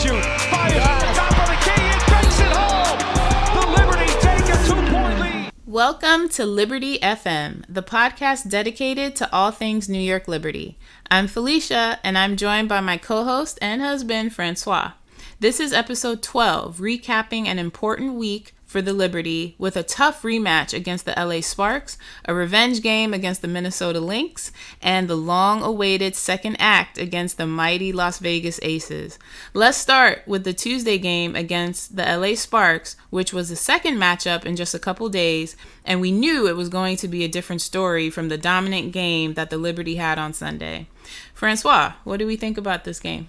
shoot. Fires from the top of the key and takes it home. The Liberty take a 2-point lead. Welcome to Liberty FM, the podcast dedicated to all things New York Liberty. I'm Felicia, and I'm joined by my co-host and husband, Francois. This is episode 12, recapping an important week for the Liberty with a tough rematch against the LA Sparks, a revenge game against the Minnesota Lynx, and the long-awaited second act against the mighty Las Vegas Aces. Let's start with the Tuesday game against the LA Sparks, which was the second matchup in just a couple days, and we knew it was going to be a different story from the dominant game that the Liberty had on Sunday. Francois, what do we think about this game?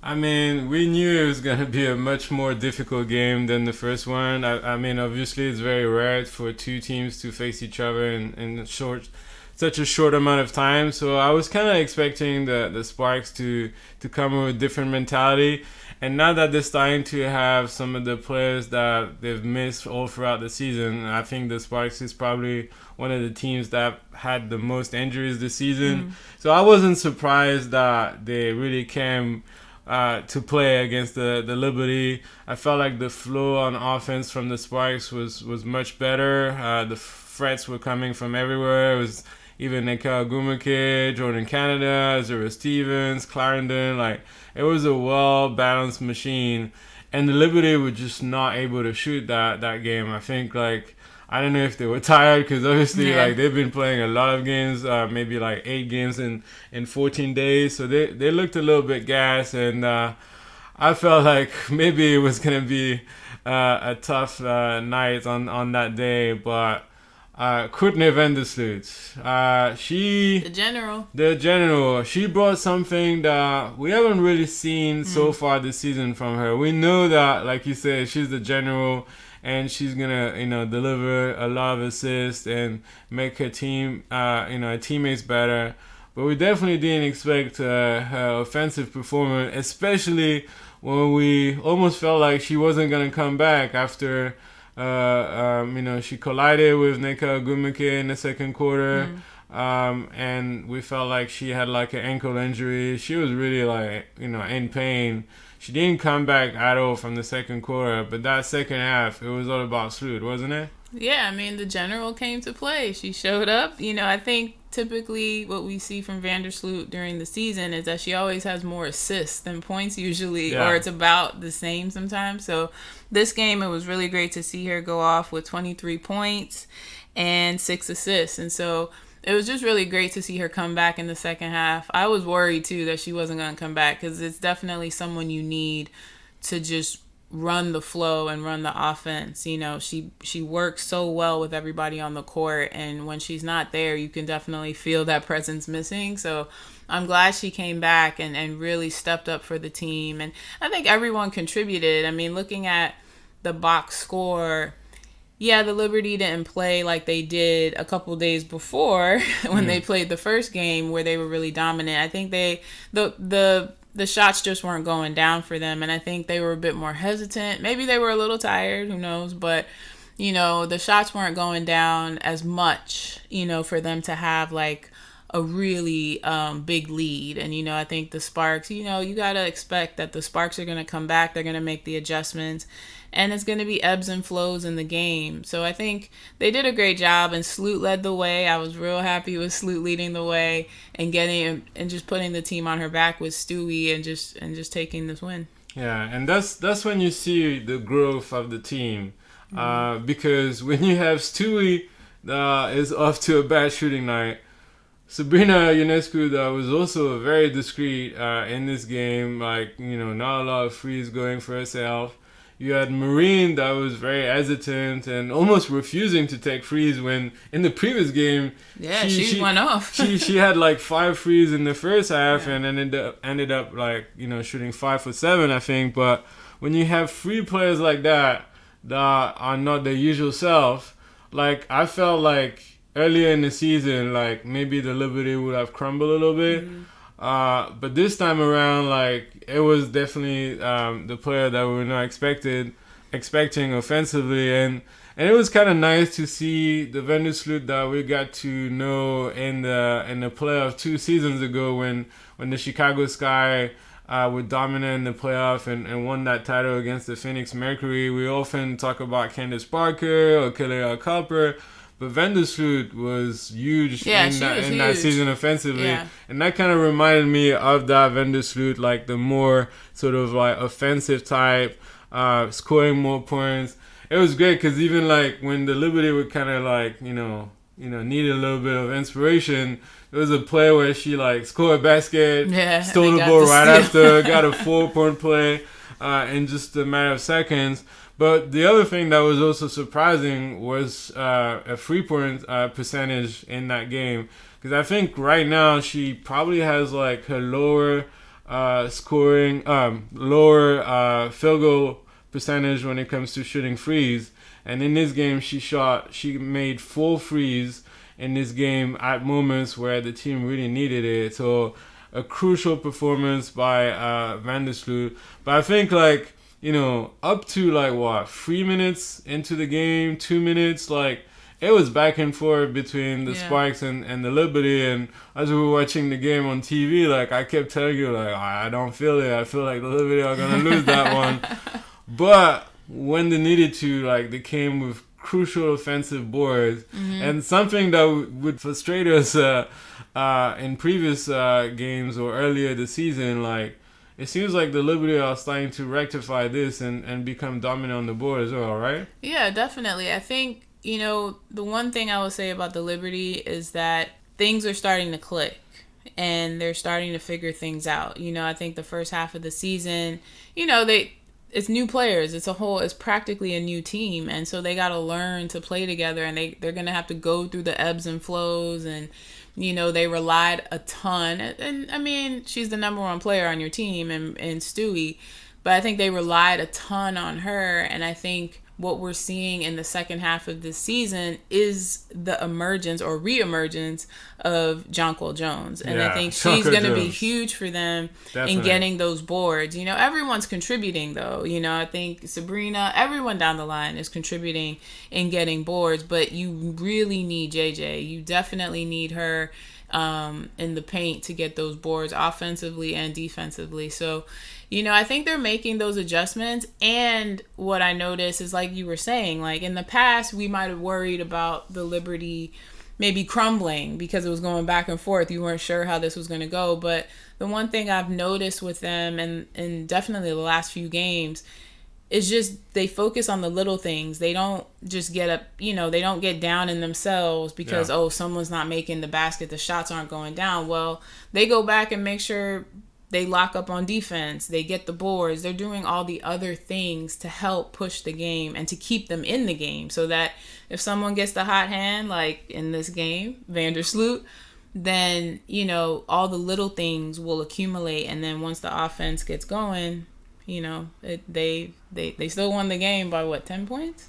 I mean, we knew it was going to be a much more difficult game than the first one. I mean, obviously, it's very rare for two teams to face each other in such a short amount of time. So I was kind of expecting the Sparks to come with a different mentality. And now that they're starting to have some of the players that they've missed all throughout the season, I think the Sparks is probably one of the teams that had the most injuries this season. So I wasn't surprised that they really came to play against the Liberty. I felt like the flow on offense from the Sparks was much better. The threats were coming from everywhere. It was even Jonquel Jones, Jordan Canada, Zero Stevens, Clarendon. Like, it was a well-balanced machine. And the Liberty were just not able to shoot that game. I think, like, I don't know if they were tired because obviously like they've been playing a lot of games, maybe like 8 games in 14 days. So they looked a little bit gassed, and I felt like maybe it was going to be a tough night on that day. But Courtney Vandersloot, the general, she brought something that we haven't really seen so far this season from her. We know that, like you said, she's the general, and she's gonna, deliver a lot of assists and make her team, her teammates better. But we definitely didn't expect her offensive performance, especially when we almost felt like she wasn't gonna come back after, she collided with Jonquel Jones in the second quarter. And we felt like she had like an ankle injury. She was really like, in pain. She didn't come back at all from the second quarter, but that second half, it was all about Sloot, wasn't it? Yeah, I mean, the general came to play. She showed up. I think typically what we see from Vandersloot during the season is that she always has more assists than points usually, or it's about the same sometimes. So this game, it was really great to see her go off with 23 points and 6 assists. And so it was just really great to see her come back in the second half. I was worried, too, that she wasn't going to come back because it's definitely someone you need to just run the flow and run the offense. She works so well with everybody on the court, and when she's not there, you can definitely feel that presence missing. So I'm glad she came back and really stepped up for the team. And I think everyone contributed. I mean, looking at the box score, yeah, the Liberty didn't play like they did a couple days before when they played the first game where they were really dominant. I think the shots just weren't going down for them, and I think they were a bit more hesitant. Maybe they were a little tired, who knows, but the shots weren't going down as much, for them to have like a really big lead. And I think the Sparks, you got to expect that the Sparks are going to come back, they're going to make the adjustments, and it's going to be ebbs and flows in the game. So I think they did a great job, and Sloot led the way. I was real happy with Sloot leading the way and just putting the team on her back with Stewie and just taking this win. Yeah, and that's when you see the growth of the team. Because when you have Stewie is off to a bad shooting night, Sabrina Ionescu was also very discreet in this game. Like, not a lot of threes going for herself. You had Marine that was very hesitant and almost refusing to take threes when in the previous game, she went off. she had like 5 threes in the first half and ended up like, shooting 5 for 7, I think. But when you have 3 players like that are not their usual self, like I felt like earlier in the season, like maybe the Liberty would have crumbled a little bit. But this time around, like, it was definitely the player that we were not expecting offensively, and it was kind of nice to see the Vandersloot that we got to know in the playoff 2 seasons ago when the Chicago Sky were dominant in the playoff and won that title against the Phoenix Mercury. We often talk about Candace Parker or Kelia Copper, but Vandersloot was huge in that season offensively. Yeah. And that kind of reminded me of that Vandersloot, like the more sort of like offensive type, scoring more points. It was great because even like when the Liberty would kind of like, needed a little bit of inspiration, there was a play where she like scored a basket, stole the ball right after, got a 4-point play in just a matter of seconds. But the other thing that was also surprising was a 3-point percentage in that game. Because I think right now she probably has like her lower field goal percentage when it comes to shooting threes. And in this game, she made 4 threes in this game at moments where the team really needed it. So a crucial performance by Vandersloot. But I think like, up to like 3 minutes into the game, 2 minutes, like it was back and forth between the Sparks and the Liberty. And as we were watching the game on TV, like I kept telling you, like, I don't feel it. I feel like the Liberty are going to lose that one. But when they needed to, like they came with crucial offensive boards. And something that would frustrate us in previous games or earlier this season, like it seems like the Liberty are starting to rectify this and become dominant on the board as well, right? Yeah, definitely. I think, the one thing I would say about the Liberty is that things are starting to click and they're starting to figure things out. I think the first half of the season, it's new players. It's practically a new team. And so they got to learn to play together, and they're going to have to go through the ebbs and flows. And, they relied a ton. And I mean, she's the number 1 player on your team and Stewie, but I think they relied a ton on her. And I think what we're seeing in the second half of this season is the emergence or re-emergence of Jonquel Jones. And I think she's going to be huge for them in getting those boards. Everyone's contributing though. I think Sabrina, everyone down the line is contributing in getting boards, but you really need JJ. You definitely need her in the paint to get those boards offensively and defensively. So, I think they're making those adjustments. And what I noticed is, like you were saying, like in the past, we might have worried about the Liberty maybe crumbling because it was going back and forth. You weren't sure how this was going to go. But the one thing I've noticed with them and definitely the last few games is just they focus on the little things. They don't just get up, they don't get down in themselves because, someone's not making the basket. The shots aren't going down. Well, they go back and make sure they lock up on defense. They get the boards. They're doing all the other things to help push the game and to keep them in the game so that if someone gets the hot hand, like in this game, Vandersloot, then, all the little things will accumulate. And then once the offense gets going, they still won the game by what, 10 points?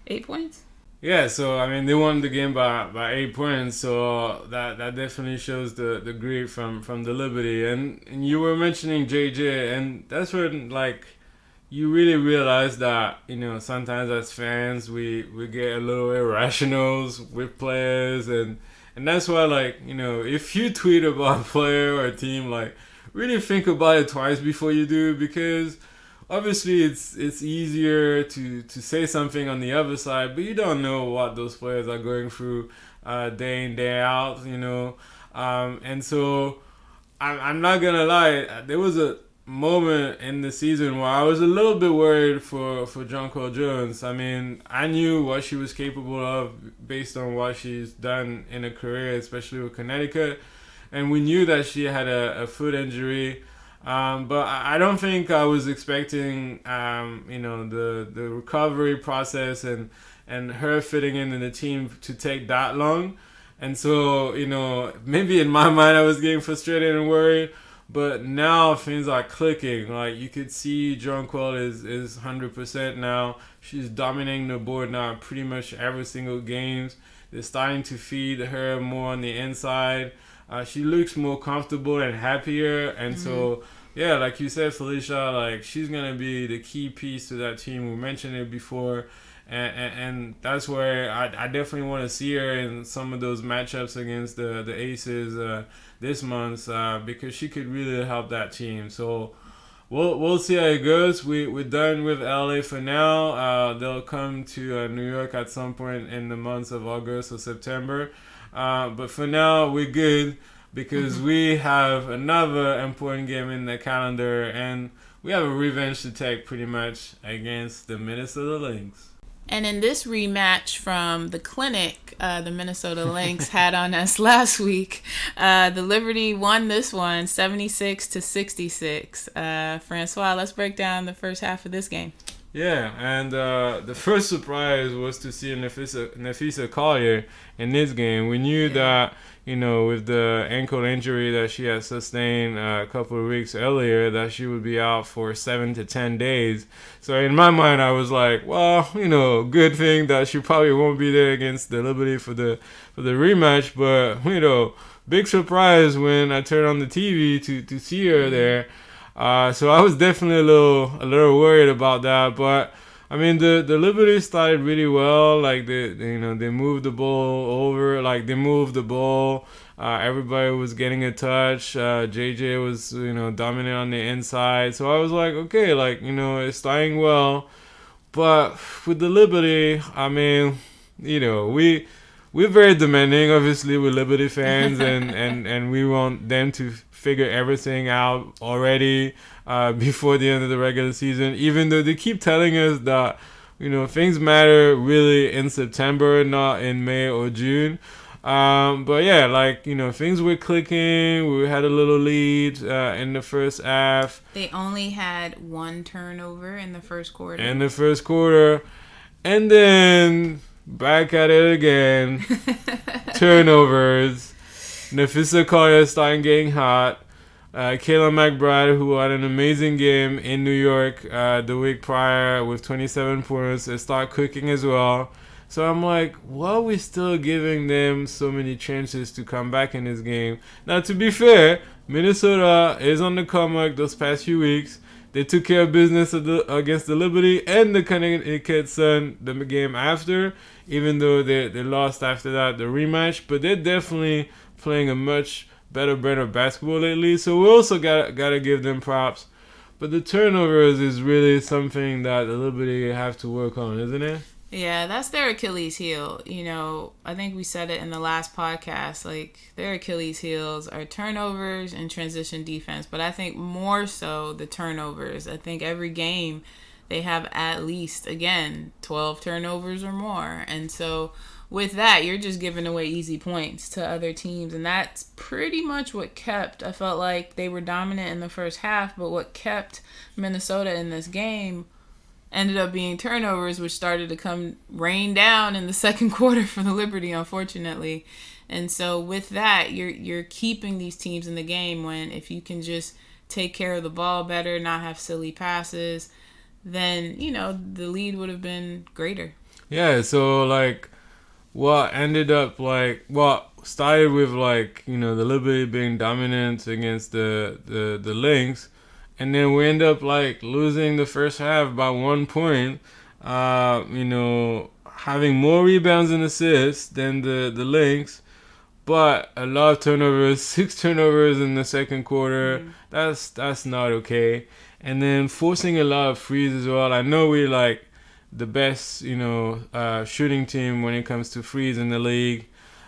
8 points? Yeah, so I mean they won the game by 8 points, so that definitely shows the grit from the Liberty. And you were mentioning JJ, and that's when like you really realize that sometimes as fans we get a little irrational with players, and that's why like if you tweet about a player or a team, like really think about it twice before you do, because obviously it's easier to say something on the other side, but you don't know what those players are going through day in, day out, and so I'm not gonna lie, there was a moment in the season where I was a little bit worried for Jonquel Jones. I mean, I knew what she was capable of based on what she's done in her career, especially with Connecticut, and we knew that she had a foot injury. But I don't think I was expecting, the recovery process and her fitting in the team to take that long. And so, maybe in my mind I was getting frustrated and worried, but now things are clicking. Like you could see Jonquel is 100% now. She's dominating the board now pretty much every single game. They're starting to feed her more on the inside. She looks more comfortable and happier, and so yeah, like you said, Felicia, like she's gonna be the key piece to that team. We mentioned it before, And that's where I definitely want to see her in some of those matchups against the Aces this month because she could really help that team. So we'll see how it goes. We're done with LA for now. They'll come to New York at some point in the months of August or September. But for now, we're good because we have another important game in the calendar, and we have a revenge to take pretty much against the Minnesota Lynx. And in this rematch from the clinic the Minnesota Lynx had on us last week, the Liberty won this one 76-66. Francois, let's break down the first half of this game. Yeah, and the first surprise was to see Nafisa Collier in this game. We knew that, with the ankle injury that she had sustained a couple of weeks earlier, that she would be out for 7 to 10 days. So in my mind, I was like, well, good thing that she probably won't be there against the Liberty for the rematch. But, big surprise when I turned on the TV to see her there. So I was definitely a little worried about that, but I mean the Liberty started really well. Like they moved the ball over, like they moved the ball. Everybody was getting a touch. JJ was dominant on the inside. So I was like, okay, it's starting well. But with the Liberty, I mean, we're very demanding. Obviously, we're Liberty fans, and we want them to figure everything out already before the end of the regular season, even though they keep telling us that things matter really in September, not in May or June. But yeah, things were clicking. We had a little lead in the first half. They only had one turnover in the first quarter. And then back at it again. Turnovers. Nafisa Collier starting getting hot. Kayla McBride, who had an amazing game in New York the week prior with 27 points, start cooking as well. So I'm like, why are we still giving them so many chances to come back in this game? Now, to be fair, Minnesota is on the comeback those past few weeks. They took care of business against the Liberty and the Connecticut Sun the game after, even though they lost after that, the rematch. But they're definitely playing a much better brand of basketball lately. So we also gotta give them props. But the turnovers is really something that the Liberty have to work on, isn't it? Yeah, that's their Achilles heel. I think we said it in the last podcast. Their Achilles heels are turnovers and transition defense. But I think more so the turnovers. I think every game they have at least, 12 turnovers or more. And so with that, you're just giving away easy points to other teams. And that's pretty much what kept, I felt like they were dominant in the first half, but what kept Minnesota in this game ended up being turnovers, which started to come rain down in the second quarter for the Liberty, unfortunately. And so with that, you're keeping these teams in the game when if you can just take care of the ball better, not have silly passes, then, the lead would have been greater. Yeah, so what ended up started with the Liberty being dominant against the Lynx, and then we end up losing the first half by 1 point. Having more rebounds and assists than the Lynx, but a lot of turnovers, 6 turnovers in the second quarter. That's not okay. And then forcing a lot of frees as well. I know we the best, shooting team when it comes to frees in the league.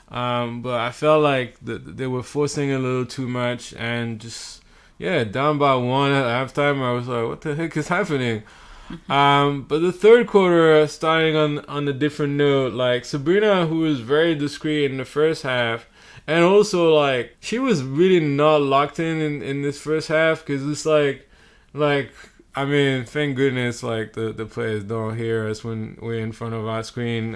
But I felt like they were forcing a little too much and just, down by 1 at halftime. I was like, what the heck is happening? But the third quarter, starting on a different note, Sabrina, who was very discreet in the first half, and also, she was really not locked in this first half because it's I mean, thank goodness, the players don't hear us when we're in front of our screen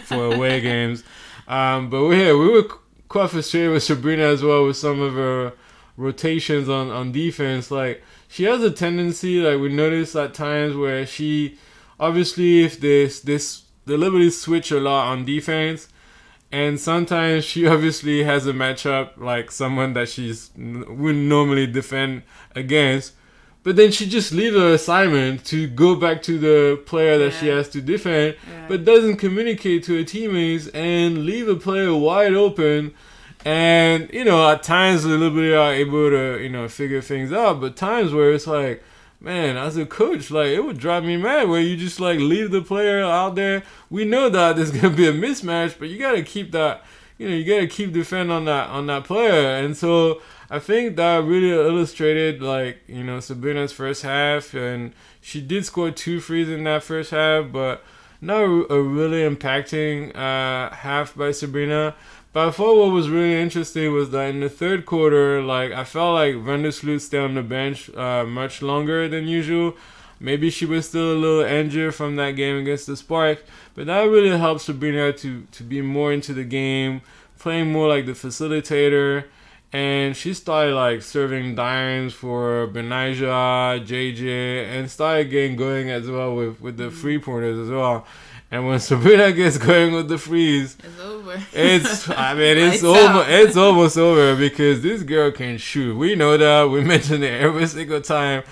for away games. But we were quite frustrated with Sabrina as well with some of her rotations on defense. She has a tendency, we noticed at times where she, obviously, if the Liberty switch a lot on defense, and sometimes she obviously has a matchup someone that she's wouldn't normally defend against. but then she just leaves her assignment to go back to the player that she has to defend, but doesn't communicate to her teammates and leave a player wide open. And, you know, at times the Liberty are able to, you know, figure things out, but times where it's like, man, as a coach, like, it would drive me mad where you just, like, leave the player out there. We know that there's going to be a mismatch, but you got to keep that, you know, you got to keep defending on that player. And so I think that really illustrated, like, you know, Sabrina's first half, and she did score 2 threes in that first half, but not a really impacting half by Sabrina. But I thought what was really interesting was that in the third quarter, like, I felt like Vandersloot stayed on the bench much longer than usual. Maybe she was still a little injured from that game against the Sparks, but that really helped Sabrina to be more into the game, playing more like the facilitator. And she started, like, serving dimes for Benijah, JJ, and started getting going as well with the three-pointers as well. And when Sabrina gets going with the frees, it's over. It's almost over because this girl can shoot. We know that. We mention it every single time.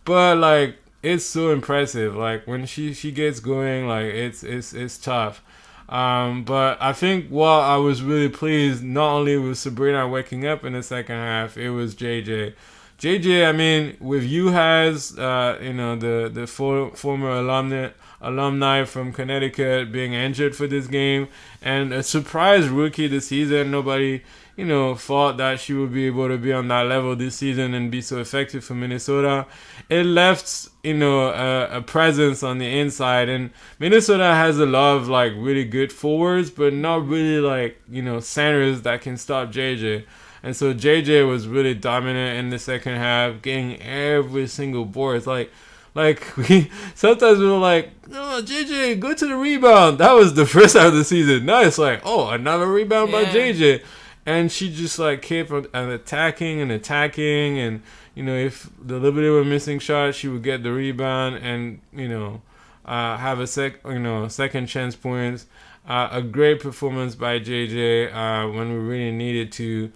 But, like, it's so impressive. Like, when she gets going, like, it's tough. But I think what I was really pleased, not only with Sabrina waking up in the second half, it was JJ. JJ, I mean, with UHAS, you know, the former alumni from Connecticut being injured for this game, and a surprise rookie this season. Nobody, you know, thought that she would be able to be on that level this season and be so effective for Minnesota. It left, you know, a presence on the inside, and Minnesota has a lot of, like, really good forwards, but not really, like, you know, centers that can stop JJ. And so JJ was really dominant in the second half, getting every single board. It's like we were like, oh, JJ, go to the rebound. That was the first half of the season. Now it's like, oh, another rebound by JJ. And she just, like, kept on attacking. And, you know, if the Liberty were missing shots, she would get the rebound and, you know, have a second chance points. A great performance by JJ when we really needed to.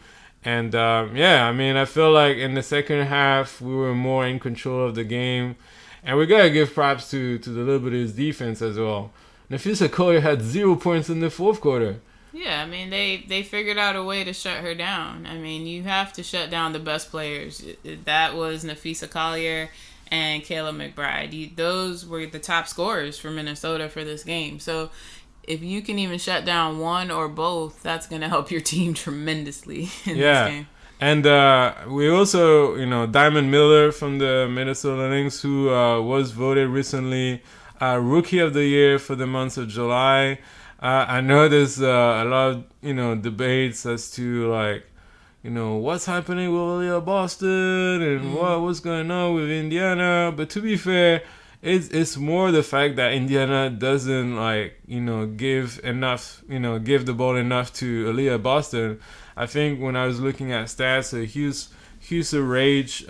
And, I mean, I feel like in the second half, we were more in control of the game. And we got to give props to the Liberty's defense as well. Nafisa Collier had 0 points in the fourth quarter. Yeah, I mean, they figured out a way to shut her down. I mean, you have to shut down the best players. That was Nafisa Collier and Kayla McBride. Those were the top scorers for Minnesota for this game. So if you can even shut down one or both, that's going to help your team tremendously in this game. And we also, you know, Diamond Miller from the Minnesota Lynx, who was voted recently Rookie of the Year for the month of July. I know there's a lot of, you know, debates as to, like, you know, what's happening with Aaliyah Boston and what's going on with Indiana. But to be fair, it's more the fact that Indiana doesn't, like, you know, give the ball enough to Aaliyah Boston. I think when I was looking at stats, Houston rate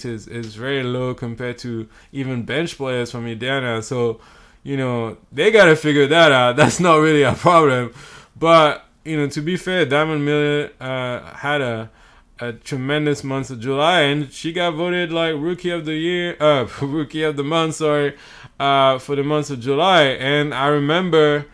is very low compared to even bench players from Indiana. So, you know, they got to figure that out. That's not really a problem. But, you know, to be fair, Diamond Miller had a tremendous month of July, and she got voted, like, Rookie of the Month, for the month of July. And I remember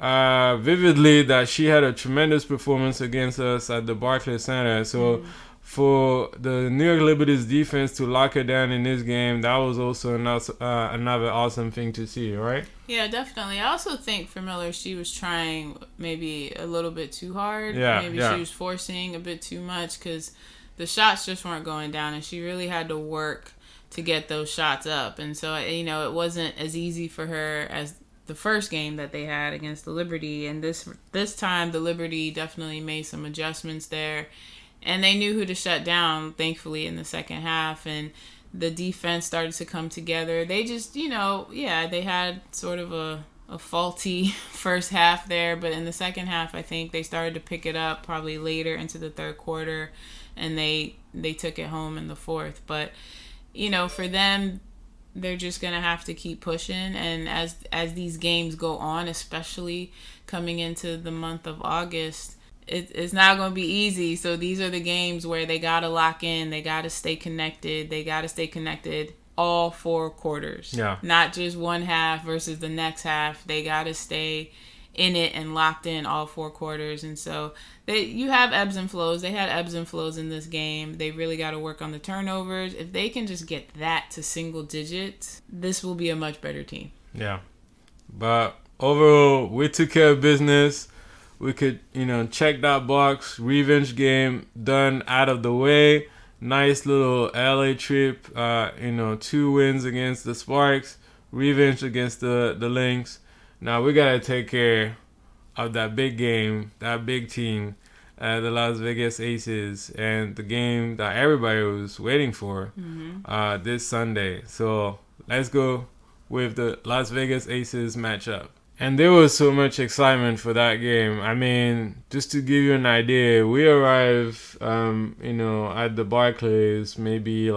vividly that she had a tremendous performance against us at the Barclays Center. So for the New York Liberty's defense to lock her down in this game, that was also another awesome thing to see, right? Yeah, definitely. I also think for Miller, she was trying maybe a little bit too hard. She was forcing a bit too much because the shots just weren't going down, and she really had to work to get those shots up. And so, you know, it wasn't as easy for her as the first game that they had against the Liberty. And this time, the Liberty definitely made some adjustments there. And they knew who to shut down, thankfully, in the second half. And the defense started to come together. They just, you know, they had sort of a faulty first half there. But in the second half, I think they started to pick it up probably later into the third quarter. And they took it home in the fourth. But, you know, for them, they're just going to have to keep pushing. And as these games go on, especially coming into the month of August, it's not going to be easy. So these are the games where they got to lock in. They got to stay connected. They got to stay connected all 4 quarters. Yeah. Not just one half versus the next half. They got to stay in it and locked in all 4 quarters. And so you have ebbs and flows. They had ebbs and flows in this game. They really got to work on the turnovers. If they can just get that to single digits, this will be a much better team. Yeah. But overall, we took care of business. We could, check that box. Revenge game done, out of the way. Nice little LA trip. 2 wins against the Sparks. Revenge against the Lynx. Now we got to take care of that big game, that big team, the Las Vegas Aces, and the game that everybody was waiting for this Sunday. So let's go with the Las Vegas Aces matchup. And there was so much excitement for that game. I mean, just to give you an idea, we arrived, at the Barclays maybe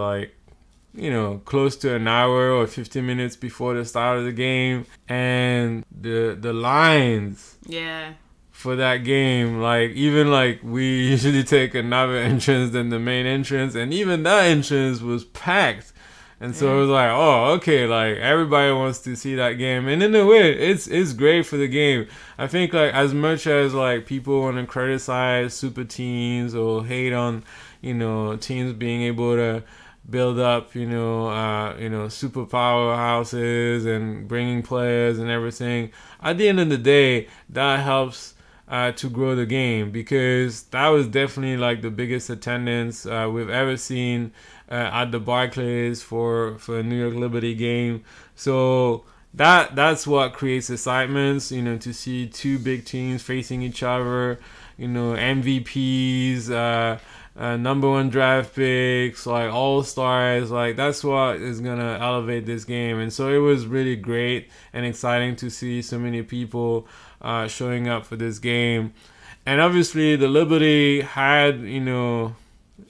close to an hour or 15 minutes before the start of the game. And the lines for that game, we usually take another entrance than the main entrance. And even that entrance was packed. And so it was like, oh, okay, everybody wants to see that game. And in a way, it's great for the game. I think as much as people want to criticize super teams or hate on, teams being able to build up, super powerhouses and bringing players and everything. At the end of the day, that helps to grow the game, because that was definitely the biggest attendance we've ever seen at the Barclays for a New York Liberty game. So that's what creates excitement, to see 2 big teams facing each other, MVPs, number 1 draft picks, all-stars, that's what is going to elevate this game. And so it was really great and exciting to see so many people showing up for this game. And obviously the Liberty had,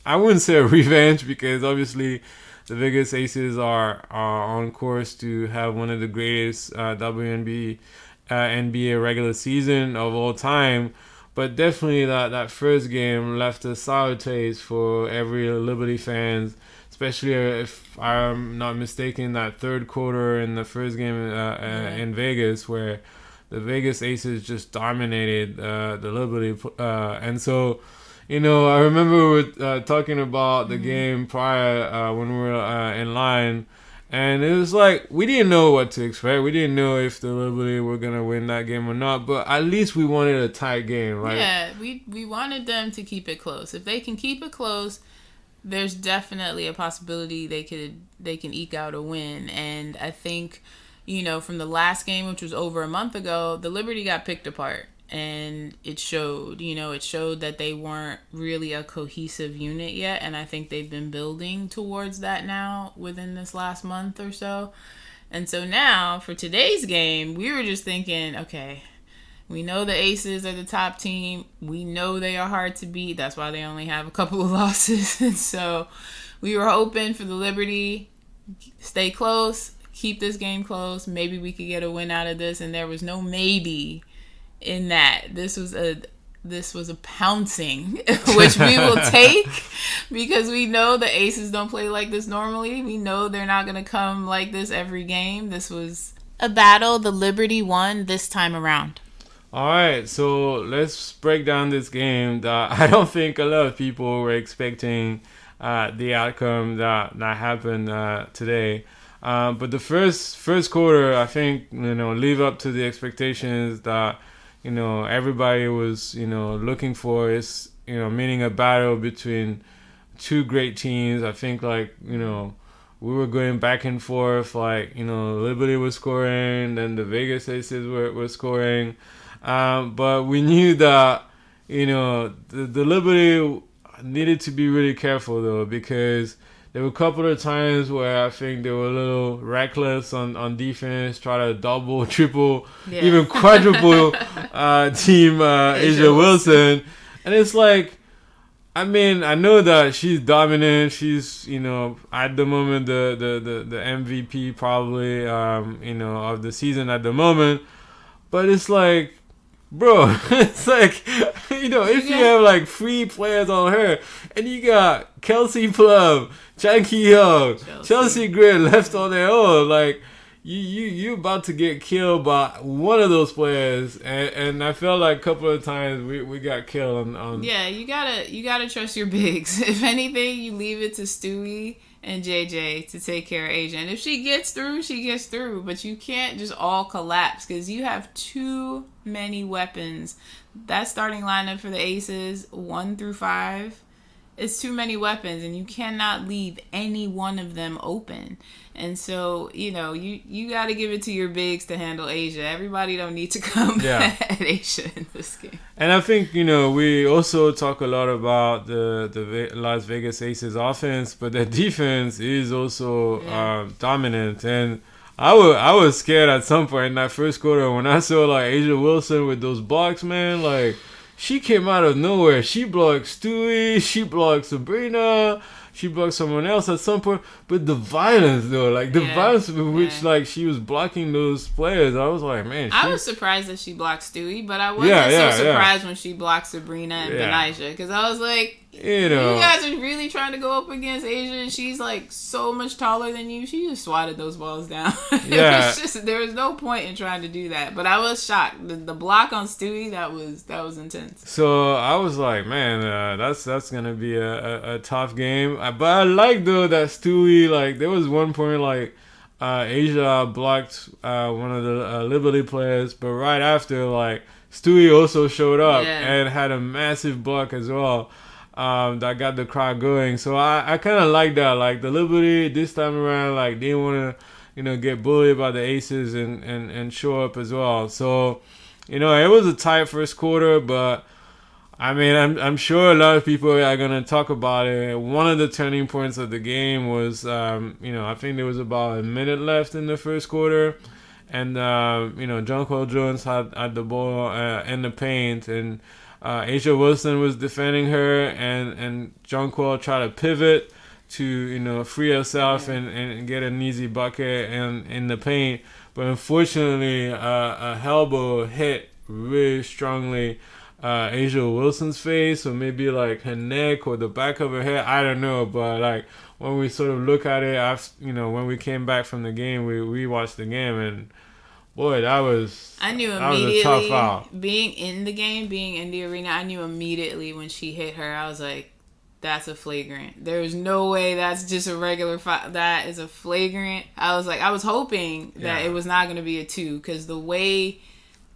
I wouldn't say a revenge, because obviously the Vegas Aces are on course to have one of the greatest NBA regular season of all time. But definitely that first game left a sour taste for every Liberty fans, especially if I'm not mistaken, that third quarter in the first game in Vegas, where the Vegas Aces just dominated the Liberty. And so, I remember we were talking about the game prior when we were in line. And it was we didn't know what to expect. We didn't know if the Liberty were going to win that game or not. But at least we wanted a tight game, right? Yeah, we wanted them to keep it close. If they can keep it close, there's definitely a possibility they can eke out a win. And I think, from the last game, which was over a month ago, the Liberty got picked apart. And it showed, it showed that they weren't really a cohesive unit yet. And I think they've been building towards that now within this last month or so. And so now for today's game, we were just thinking, okay, we know the Aces are the top team. We know they are hard to beat. That's why they only have a couple of losses. And so we were hoping for the Liberty, stay close, keep this game close. Maybe we could get a win out of this. And there was no maybe in that. This was a pouncing, which we will take, because we know the Aces don't play like this normally. We know they're not going to come like this every game. This was a battle the Liberty won this time around. All right, so let's break down this game that I don't think a lot of people were expecting the outcome that happened today. But the first quarter, I think, live up to the expectations that everybody was, looking for, is, meaning a battle between 2 great teams. I think, we were going back and forth, Liberty was scoring, then the Vegas Aces were scoring. But we knew that, the Liberty needed to be really careful, though, because there were a couple of times where I think they were a little reckless on defense, try to double, triple, even quadruple team Asia Wilson. And it's I know that she's dominant. She's, at the moment, the MVP probably, of the season at the moment. But it's bro, it's if you have like 3 players on her, and you got Kelsey Plum, Jonquel Jones, Chelsea Gray left on their own, like you about to get killed by one of those players, and I felt like a couple of times we got killed on. Yeah, you gotta trust your bigs. If anything, you leave it to Stewie and JJ to take care of Asia. And if she gets through, she gets through. But you can't just all collapse because you have too many weapons. That starting lineup for the Aces, 1 through 5, it's too many weapons, and you cannot leave any one of them open. And so, you got to give it to your bigs to handle Asia. Everybody don't need to come at Asia in this game. And I think, we also talk a lot about the Las Vegas Aces offense, but their defense is also dominant. And I was scared at some point in that first quarter when I saw like Asia Wilson with those blocks, man. Like, she came out of nowhere. She blocked Stewie. She blocked Sabrina. She blocked someone else at some point. But the violence, though, like the violence with which like she was blocking those players, I was like, man. I was surprised that she blocked Stewie, but I wasn't so surprised when she blocked Sabrina and Benijah, because I was like, you guys are really trying to go up against Asia, and she's like so much taller than you. She just swatted those balls down. There was no point in trying to do that. But I was shocked. The block on Stewie, that was intense. So I was like, man, that's gonna be a tough game. But I like though that Stewie, like there was one point like Asia blocked one of the Liberty players, but right after like Stewie also showed up and had a massive block as well. That got the crowd going. So I kind of like that. Like the Liberty this time around, like they didn't want to, get bullied by the Aces and show up as well. So, it was a tight first quarter, but I mean, I'm sure a lot of people are gonna talk about it. One of the turning points of the game was, I think there was about a minute left in the first quarter, and Jonquel Jones had the ball in the paint, and Asia Wilson was defending her, and Jonquel tried to pivot to free herself and get an easy bucket in the paint, but unfortunately a elbow hit really strongly Asia Wilson's face, or maybe like her neck or the back of her head. I don't know, but like when we sort of look at it after, when we came back from the game, we watched the game, and boy, I knew immediately, that was a tough foul. Being in the game, being in the arena, I knew immediately when she hit her, I was like, that's a flagrant. There's no way that's just a regular foul. That is a flagrant. I was hoping that it was not going to be a 2, because the way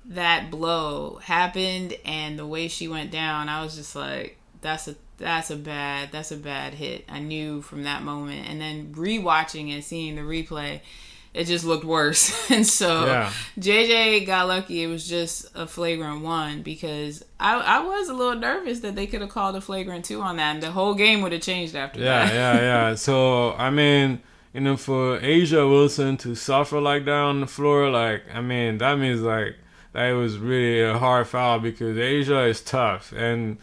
that blow happened and the way she went down, I was just like, that's a bad hit. I knew from that moment. And then rewatching and seeing the replay, it just looked worse. And so JJ got lucky. It was just a flagrant 1, because I was a little nervous that they could have called a flagrant 2 on that, and the whole game would have changed after that. Yeah. So, I mean, for Asia Wilson to suffer like that on the floor, like, I mean, that means like that it was really a hard foul, because Asia is tough. And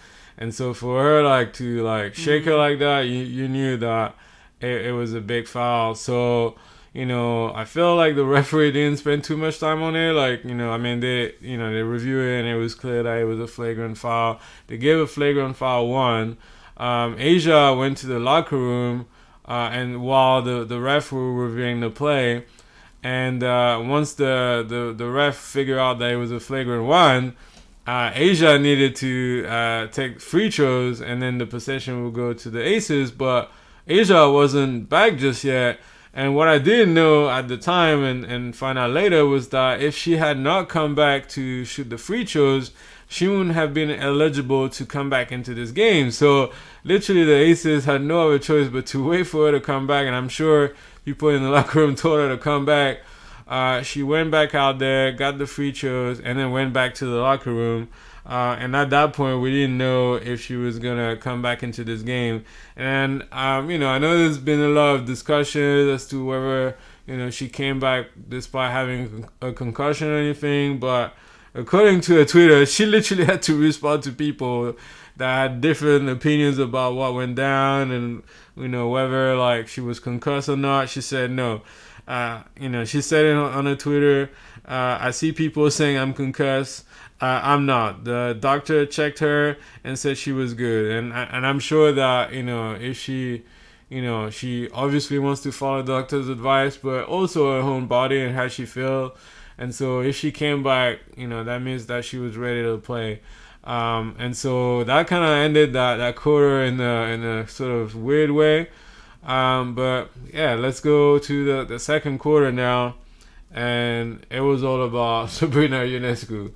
so for her like to like shake her like that, you knew that it was a big foul. So, I feel like the referee didn't spend too much time on it. Like, I mean, they reviewed it and it was clear that it was a flagrant foul. They gave a flagrant foul 1. Asia went to the locker room, and while the ref were reviewing the play, and once the ref figured out that it was a flagrant 1, Asia needed to take free throws, and then the possession would go to the Aces. But Asia wasn't back just yet. And what I didn't know at the time and find out later was that if she had not come back to shoot the free throws, she wouldn't have been eligible to come back into this game. So literally the Aces had no other choice but to wait for her to come back. And I'm sure people in the locker room told her to come back. She went back out there, got the free throws, and then went back to the locker room. And at that point, we didn't know if she was going to come back into this game. And, I know there's been a lot of discussions as to whether, she came back despite having a concussion or anything. But according to her Twitter, she literally had to respond to people that had different opinions about what went down and, whether, like, she was concussed or not. She said no. she said it on her Twitter. I see people saying I'm concussed. I'm not. The doctor checked her and said she was good, and I'm sure that if she, she obviously wants to follow the doctor's advice, but also her own body and how she feels. And so if she came back, that means that she was ready to play. And so that kind of ended that quarter in a sort of weird way. But yeah, let's go to the second quarter now, and it was all about Sabrina Ionescu.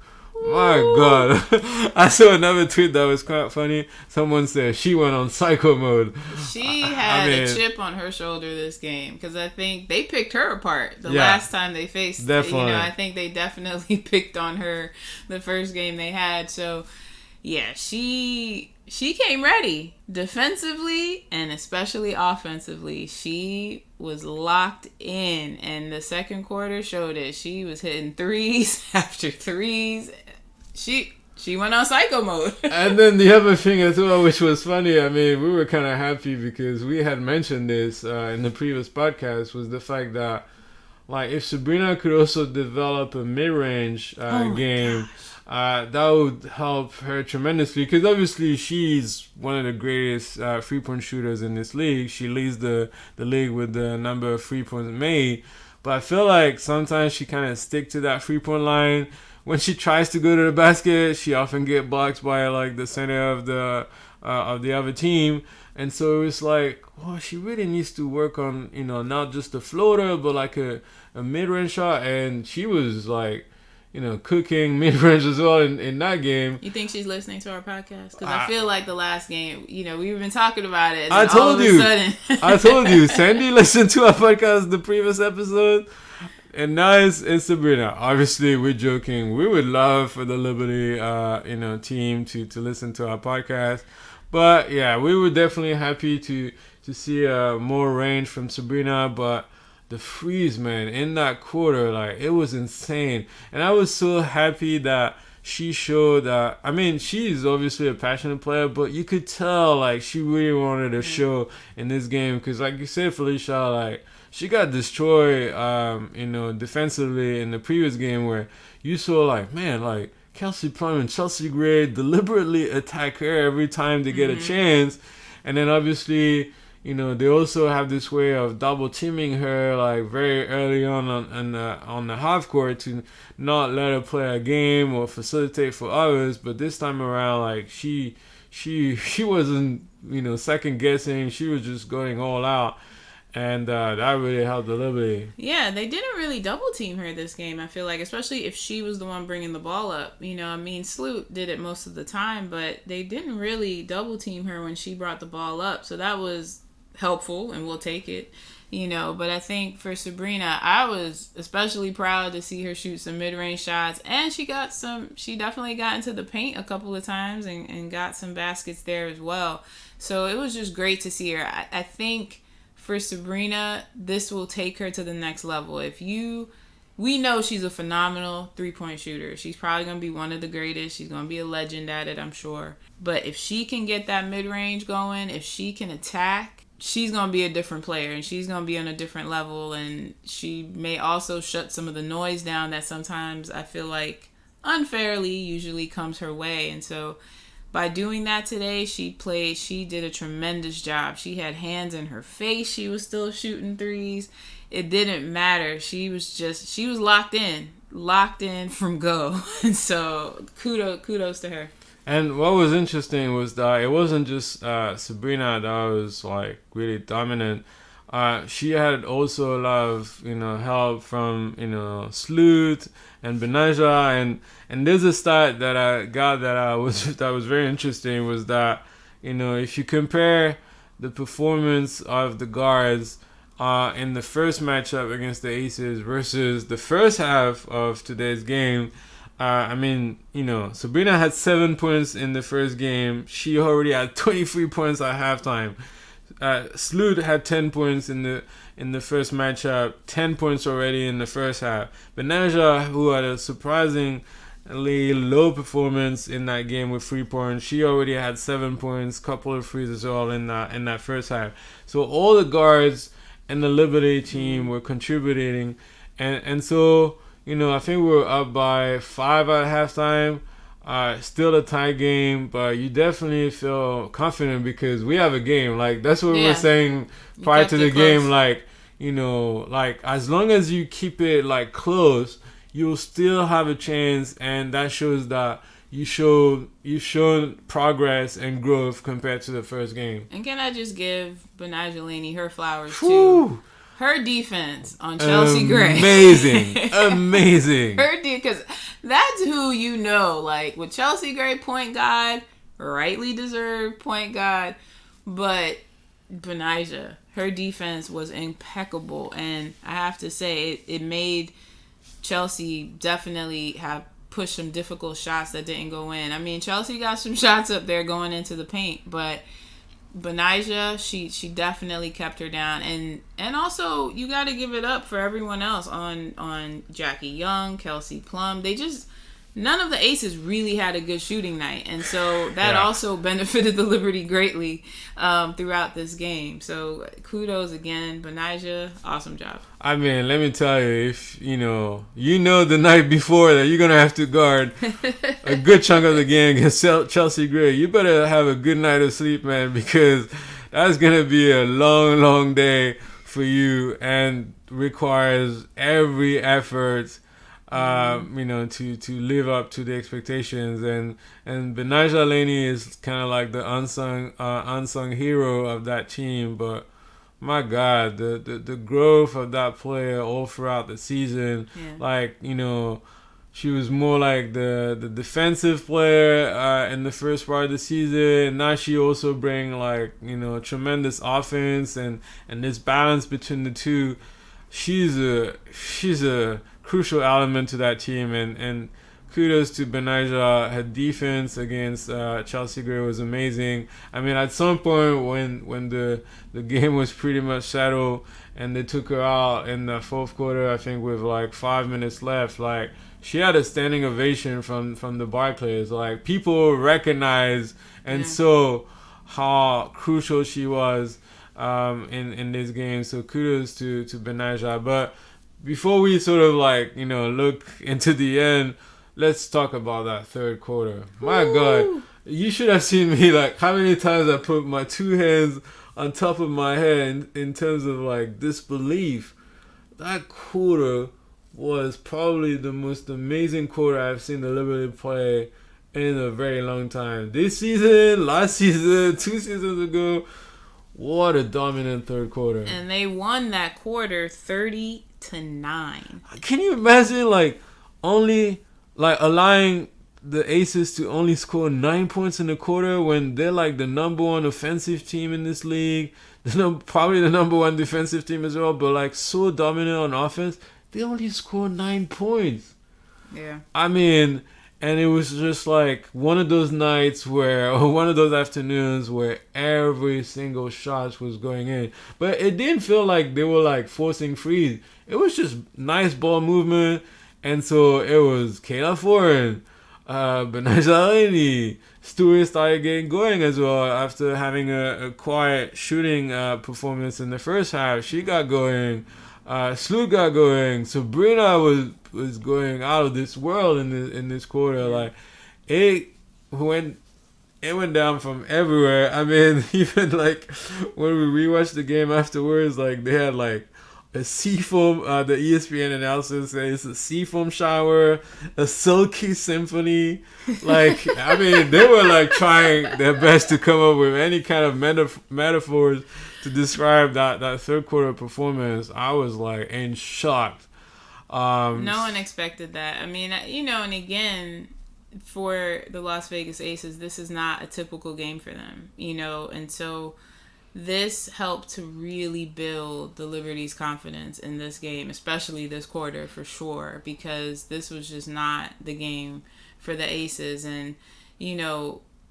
My God. I saw another tweet that was quite funny. Someone said she went on psycho mode. She had a chip on her shoulder this game, because I think they picked her apart the last time they faced. Definitely. I think they definitely picked on her the first game they had. So yeah, she came ready defensively and especially offensively. She was locked in, and the second quarter showed it. She was hitting threes after threes. She went on psycho mode. And then the other thing as well, which was funny, I mean, we were kind of happy because we had mentioned this in the previous podcast, was the fact that, like, if Sabrina could also develop a mid-range game, that would help her tremendously, because obviously she's one of the greatest three-point shooters in this league. She leads the league with the number of three-points made, but I feel like sometimes she kind of stick to that three-point line. When she tries to go to the basket, she often get blocked by like the center of the other team, and so it's like, well, she really needs to work on not just a floater, but like a mid-range shot, and she was like, cooking mid-range as well in that game. You think she's listening to our podcast? Because I feel like the last game, we've been talking about it. And I told you. I told you. Sandy listened to our podcast, the previous episode. And now it's Sabrina. Obviously, we're joking. We would love for the Liberty, team to listen to our podcast. But yeah, we were definitely happy to see more range from Sabrina. But the freeze, man, in that quarter, like, it was insane. And I was so happy that she showed that. I mean, she's obviously a passionate player, but you could tell, like, she really wanted to show in this game. Because, like you said, Felicia, like, she got destroyed, defensively in the previous game, where you saw, like, man, like, Kelsey Plum and Chelsea Gray deliberately attack her every time they get a chance. And then, obviously, they also have this way of double teaming her, like, very early on the half court to not let her play a game or facilitate for others. But this time around, like, she wasn't, second guessing. She was just going all out. And that really helped the Liberty. Yeah, they didn't really double team her this game, I feel like, especially if she was the one bringing the ball up. Sloot did it most of the time, but they didn't really double team her when she brought the ball up. So that was helpful, and we'll take it. But I think for Sabrina, I was especially proud to see her shoot some mid-range shots, and she definitely got into the paint a couple of times and got some baskets there as well. So it was just great to see her. I think for Sabrina, this will take her to the next level. We know she's a phenomenal three-point shooter. She's probably going to be one of the greatest. She's going to be a legend at it, I'm sure. But if she can get that mid-range going, if she can attack, she's going to be a different player, and she's going to be on a different level, and she may also shut some of the noise down that sometimes I feel like unfairly usually comes her way. And so by doing that today, she did a tremendous job. She had hands in her face. She was still shooting threes. It didn't matter. She was locked in from go. And so kudos to her. And what was interesting was that it wasn't just Sabrina that was, like, really dominant. She had also a lot of help from Sloot and Benaja, and there's a stat that I got that was very interesting, was that if you compare the performance of the guards in the first matchup against the Aces versus the first half of today's game, Sabrina had 7 points in the first game. She already had 23 points at halftime. Sloot had 10 points in the first matchup, 10 points already in the first half. Benaja, who had a surprisingly low performance in that game with 3 points, she already had 7 points, couple of threes as well in that first half. So all the guards and the Liberty team were contributing. And so, I think we were up by 5 at halftime. Still a tie game, but you definitely feel confident because we have a game. Like, that's what we were saying prior to the game. Like, like as long as you keep it like close, you'll still have a chance, and that shows that you've shown progress and growth compared to the first game. And can I just give Benijah Laney her flowers too? Her defense on Chelsea Gray. Amazing. Because that's who like with Chelsea Gray, point guard, rightly deserved point guard. But Benijah, her defense was impeccable. And I have to say, it made Chelsea definitely have pushed some difficult shots that didn't go in. I mean, Chelsea got some shots up there going into the paint, but Benijah, she definitely kept her down, and also you got to give it up for everyone else on Jackie Young, Kelsey Plum. None of the aces really had a good shooting night, and so that also benefited the Liberty greatly throughout this game. So kudos again, Benijah, awesome job. I mean, let me tell you, if you know the night before that you're gonna have to guard a good chunk of the game against Chelsea Gray, you better have a good night of sleep, man, because that's gonna be a long, long day for you and requires every effort. To live up to the expectations, and Benijah Laney is kind of like the unsung hero of that team. But my God, the growth of that player all throughout the season, she was more like the defensive player in the first part of the season. Now she also bring tremendous offense and this balance between the two. She's a crucial element to that team, and kudos to Benijah. Her defense against Chelsea Gray was amazing. I mean, at some point when the game was pretty much settled and they took her out in the fourth quarter, I think with 5 minutes left, she had a standing ovation from the Barclays. People recognize and saw how crucial she was in this game. So kudos to Benijah. But before we sort of look into the end, let's talk about that third quarter. My God, you should have seen me how many times I put my two hands on top of my head in terms of disbelief. That quarter was probably the most amazing quarter I've seen the Liberty play in a very long time. This season, last season, 2 seasons ago, what a dominant third quarter. And they won that quarter 30-9. Can you imagine only allowing the Aces to only score 9 points in the quarter when they're the number one offensive team in this league, probably the number one defensive team as well, but so dominant on offense, they only score 9 points. Yeah. I mean, and it was just one of those nights or one of those afternoons where every single shot was going in. But it didn't feel like they were forcing threes. It was just nice ball movement. And so it was Kayla Foran, Benijah Laney. Stewart started getting going as well after having a quiet shooting performance in the first half. She got going. Sloot got going. Sabrina was going out of this world in this quarter. It went down from everywhere. I mean, even when we rewatched the game afterwards, they had a Seafoam. The ESPN announcer says a Seafoam shower, a silky symphony. I mean, they were trying their best to come up with any kind of metaphors to describe that third quarter performance. I was in shock. No one expected that. I mean, and again, for the Las Vegas Aces, this is not a typical game for them, and so this helped to really build the Liberty's confidence in this game, especially this quarter for sure, because this was just not the game for the Aces. And,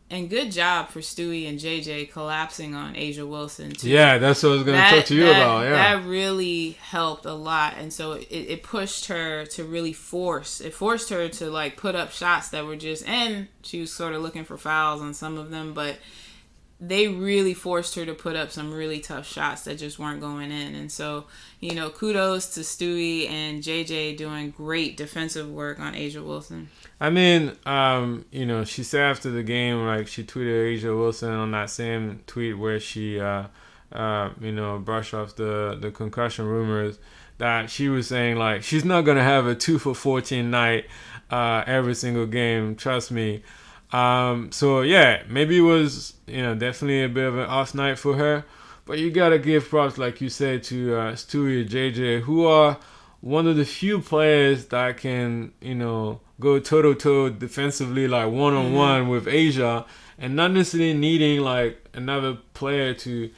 and good job for Stewie and JJ collapsing on Asia Wilson too. Yeah, that's what I was going to talk to you about. Yeah, that really helped a lot, and so it pushed her to really forced her to put up shots that were just, and she was sort of looking for fouls on some of them, but they really forced her to put up some really tough shots that just weren't going in. And so, kudos to Stewie and JJ doing great defensive work on Asia Wilson. I mean, she said after the game, like, she tweeted Asia Wilson on that same tweet where she, brushed off the concussion rumors, that she was saying, like, she's not going to have a 2 for 14 night every single game, trust me. So yeah, maybe it was, definitely a bit of an off night for her, but you gotta give props, like you said, to Stewie and JJ, who are one of the few players that can, go toe-to-toe defensively, like one-on-one with Asia, and not necessarily needing like another player to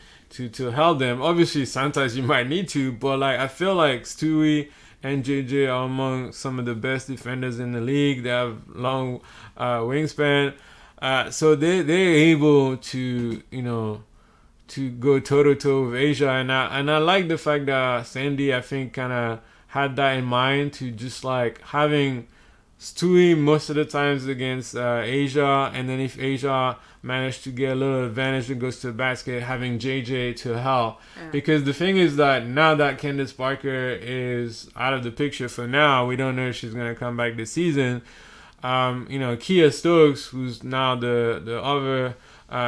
help them. Obviously, sometimes you might need to, but like I feel like Stewie and JJ are among some of the best defenders in the league. They have long wingspan, so they're able to to go toe to toe with Asia, and I like the fact that Sandy, I think, kind of had that in mind, to just like having Stewie most of the times against Asia, and then if Asia managed to get a little advantage and goes to the basket, having JJ to help. Because the thing is that now that Candace Parker is out of the picture for now, we don't know if she's going to come back this season. Kia Stokes, who's now the other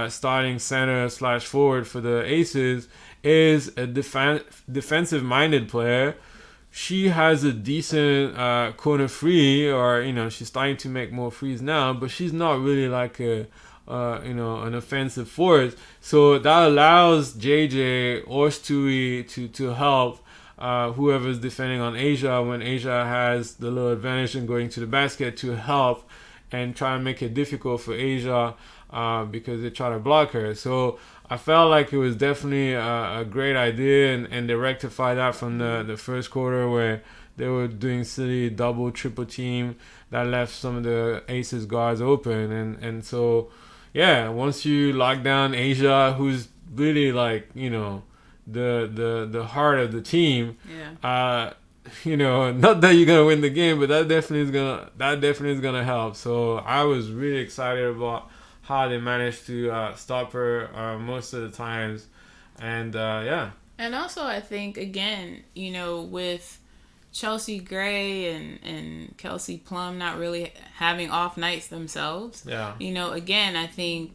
starting center / forward for the Aces, is a defensive-minded player. She has a decent corner free, or she's starting to make more frees now, but she's not really like an offensive force. So that allows JJ or Stewie to help whoever's defending on Asia when Asia has the little advantage in going to the basket, to help and try and make it difficult for Asia because they try to block her. So I felt like it was definitely a great idea, and they rectified that from the first quarter, where they were doing silly double, triple team that left some of the Aces guards open. And so, yeah, once you lock down Asia, who's really like, the heart of the team, not that you're going to win the game, but that definitely is gonna help. So I was really excited about how they managed to stop her most of the times. And yeah. And also, I think, again, with Chelsea Gray and Kelsey Plum not really having off nights themselves, again, I think,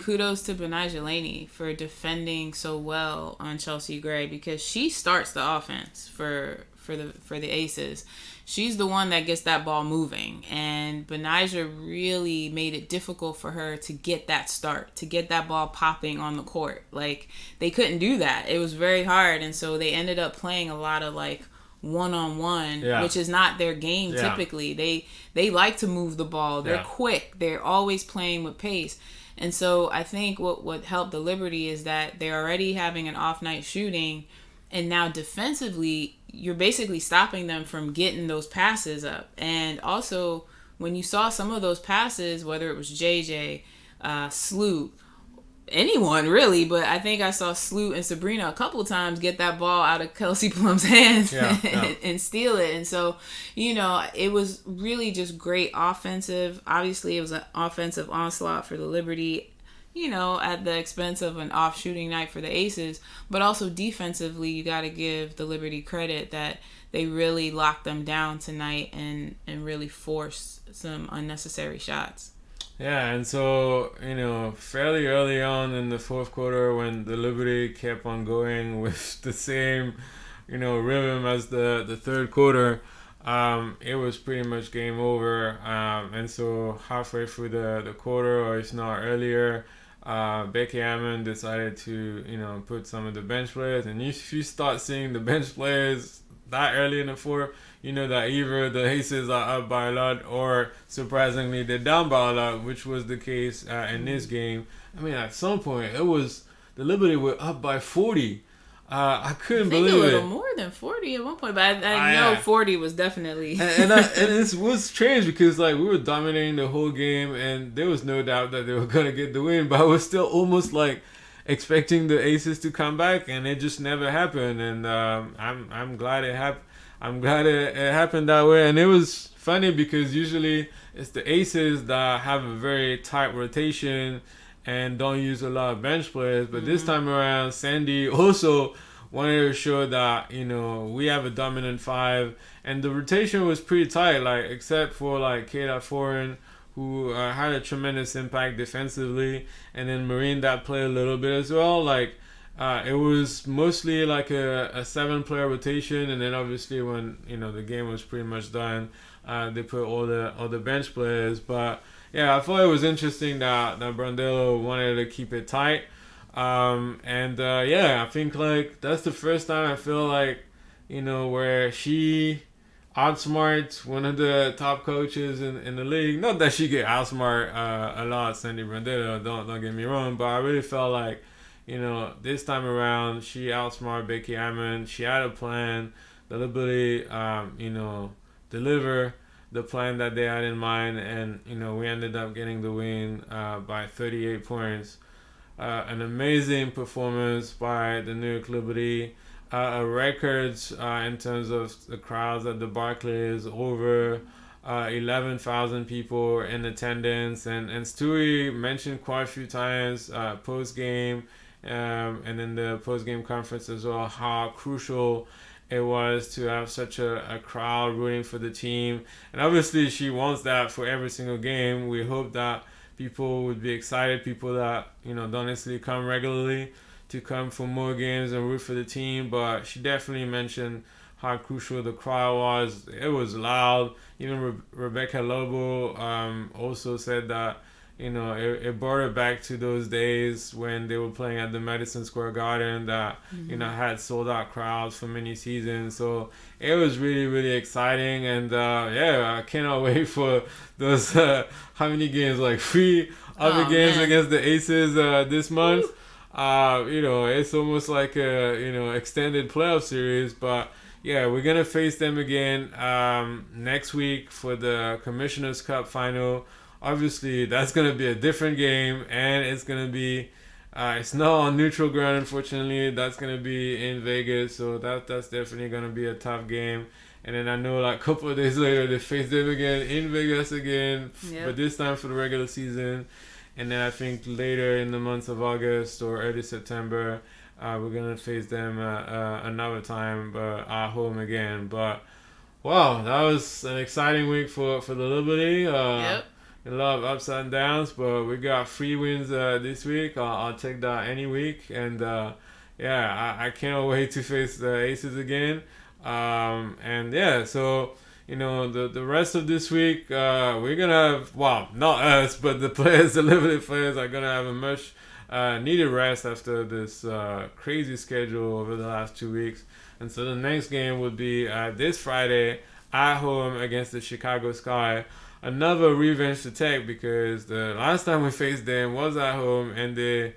kudos to Benijah Laney for defending so well on Chelsea Gray, because she starts the offense for the Aces. She's the one that gets that ball moving, and Benijah really made it difficult for her to get that start, to get that ball popping on the court. Like, they couldn't do that. It was very hard, and so they ended up playing a lot of like one-on-one, which is not their game typically. They like to move the ball. They're quick. They're always playing with pace. And so I think what helped the Liberty is that they're already having an off night shooting, and now defensively, you're basically stopping them from getting those passes up. And also, when you saw some of those passes, whether it was JJ, Sloot, anyone really, but I think I saw Sloot and Sabrina a couple times get that ball out of Kelsey Plum's hands and steal it. And so, it was really just great offensive. Obviously, it was an offensive onslaught for the Liberty, at the expense of an off shooting night for the Aces. But also defensively, you got to give the Liberty credit that they really locked them down tonight and really forced some unnecessary shots. Yeah, and so, fairly early on in the fourth quarter, when the Liberty kept on going with the same, rhythm as the third quarter, it was pretty much game over. And so halfway through the quarter, or if not earlier, Becky Hammond decided to, put some of the bench players. And if you start seeing the bench players that early in the fourth, that either the Aces are up by a lot, or surprisingly they're down by a lot, which was the case in this game. I mean, at some point the Liberty were up by 40. I couldn't believe it. A little more than 40 at one point, but I know 40 was definitely. and it was strange because like we were dominating the whole game, and there was no doubt that they were gonna get the win, but I was still almost like expecting the Aces to come back, and it just never happened. And I'm glad it happened. I'm glad it happened that way. And it was funny because usually it's the Aces that have a very tight rotation, and don't use a lot of bench players. But this time around, Sandy also wanted to show that, we have a dominant five, and the rotation was pretty tight, like except for like Kayla Foran, who had a tremendous impact defensively, and then Marine that played a little bit as well. Like it was mostly like a 7-player rotation, and then obviously when the game was pretty much done, they put all the bench players. But yeah, I thought it was interesting that Brandello wanted to keep it tight. I think like that's the first time I feel like where she outsmarts one of the top coaches in the league. Not that she get outsmart a lot, Sandy Brandello, don't get me wrong, but I really felt like this time around she outsmarted Becky Hammond. She had a plan, deliberately deliver the plan that they had in mind, and we ended up getting the win by 38 points. An amazing performance by the New York Liberty. A record in terms of the crowds at the Barclays, over 11,000 people in attendance. And Stewie mentioned quite a few times post-game and in the post-game conference as well how crucial it was to have such a crowd rooting for the team. And obviously she wants that for every single game. We hope that people would be excited, people that don't necessarily come regularly, to come for more games and root for the team. But she definitely mentioned how crucial the crowd was. It was loud. Even Rebecca Lobo also said that it brought her back to those days when they were playing at the Madison Square Garden that had sold out crowds for many seasons. So it was really, really exciting, and I cannot wait for those how many games, like 3 other games against the Aces this month. It's almost like a extended playoff series, but yeah, we're gonna face them again next week for the Commissioner's Cup final. Obviously, that's going to be a different game, and it's going to be, it's not on neutral ground, unfortunately. That's going to be in Vegas, so that's definitely going to be a tough game. And then I know like a couple of days later, they face them again in Vegas again, but this time for the regular season. And then I think later in the months of August or early September, we're going to face them another time, but at home again. But wow, that was an exciting week for the Liberty. Yep. A lot of ups and downs, but we got 3 wins this week. I'll take that any week, and I can't wait to face the Aces again. So the rest of this week we're gonna have, not us, but the players, the Liberty players are gonna have a much needed rest after this crazy schedule over the last 2 weeks. And so the next game would be this Friday at home against the Chicago Sky. Another revenge to take, because the last time we faced them was at home, and they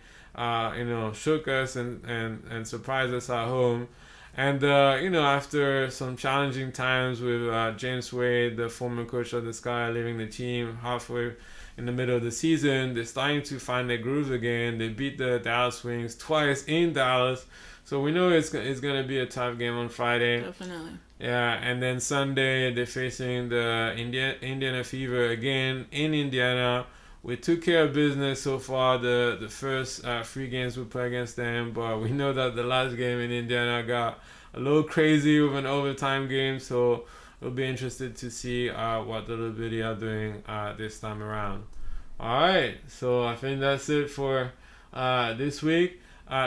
shook us and surprised us at home. And after some challenging times with James Wade, the former coach of the Sky, leaving the team halfway in the middle of the season, they're starting to find their grooves again. They beat the Dallas Wings twice in Dallas, so we know it's going to be a tough game on Friday. Definitely. Yeah, and then Sunday they're facing the Indiana Fever again in Indiana. We took care of business so far the first 3 games we play against them, but we know that the last game in Indiana got a little crazy with an overtime game, so we'll be interested to see what the Liberty are doing this time around. Alright, so I think that's it for this week.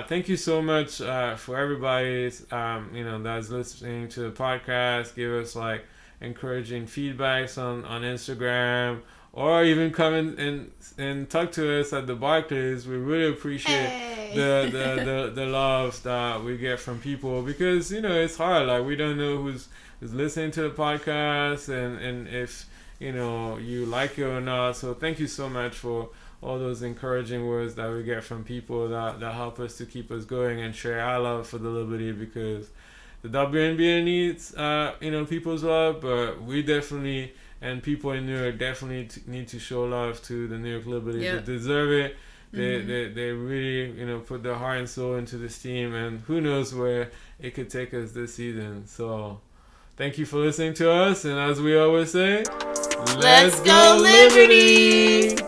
Thank you so much for everybody that's listening to the podcast. Give us like encouraging feedbacks on Instagram, or even come in and talk to us at the Barclays. We really appreciate the love that we get from people, because it's hard. Like, we don't know who's listening to the podcast and if you like it or not. So thank you so much for all those encouraging words that we get from people that help us to keep us going and share our love for the Liberty, because the WNBA needs people's love, but we definitely, and people in New York definitely need to show love to the New York Liberty. They deserve it. They really put their heart and soul into this team, and who knows where it could take us this season. So thank you for listening to us, and as we always say, let's go Liberty!